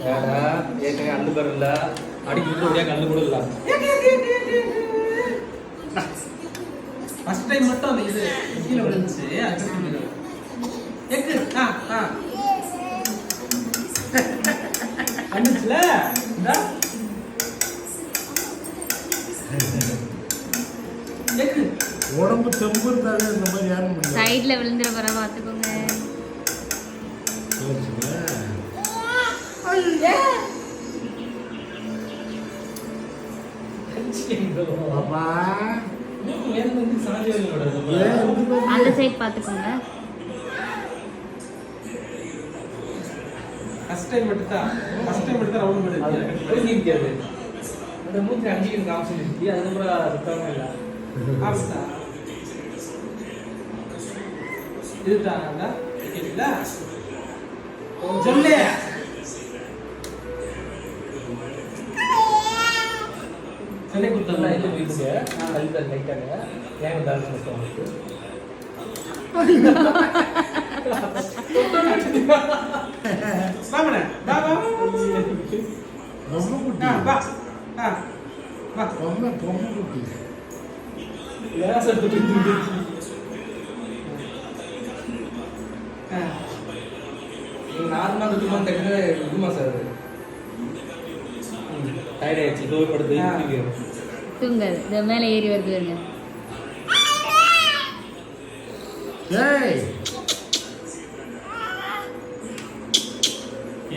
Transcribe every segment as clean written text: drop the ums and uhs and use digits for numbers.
ஏற்கனவே அள்ளு பேர் இல்லை அடிக்கிட்டு ஒரே கல்லு கூட இல்லை. ஃபர்ஸ்ட் டைம் மட்டும் அந்த இது கீழே விழுந்துச்சு. அதுக்கு எக்கு வந்துச்சுல எக்கு உடம்பு தெம்பு இருந்தாலே இந்த மாதிரி யாரும் சைடுல விழுந்துற வர பாத்துக்கோங்க. அந்த சைடு பாத்துக்கோங்க. ஃபர்ஸ்ட் டைம் மட்டும் தான் ரவுண்ட் பண்ணிருக்காது. அந்த மூச்சு அடிச்சுக்கிட்டு ஆப்ஷன் இருக்கு. அதுக்கப்புறம் சுத்தமாக இல்லை. ஆப்ஷனா இதுதான் இல்ல சொல்லு. சொல்லி கொடுத்தா இது வீட்டுக்கு அதுதான் லைட்டாக ஏன் பேலன்ஸ் மட்டும் வாமனே வா வா ரொம்ப குட்டி வா வா ரொம்ப குட்டி நார்மலாக சுத்தமாக தகுந்த இதுமா சார் டயர்ட் ஆயிடுச்சு. இதோ படுத்து தூங்காது. இந்த மேலே ஏறி வருது வருங்க. ஏய்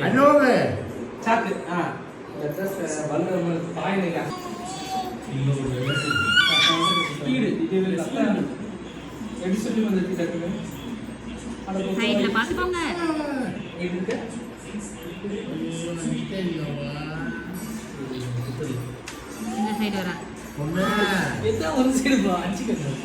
அனோவே சாப்பிட்டு பல்லு பாயிண்ட் ஸ்பீடு இது எப்படி சொல்லி வந்துச்சு டக்குனு சைடுல பாத்துக்கோங்க. இருக்கு இந்த சைடு வரா. ஒண்ணு எதான் ஒரு சைடு அடிச்சுக்கணும்.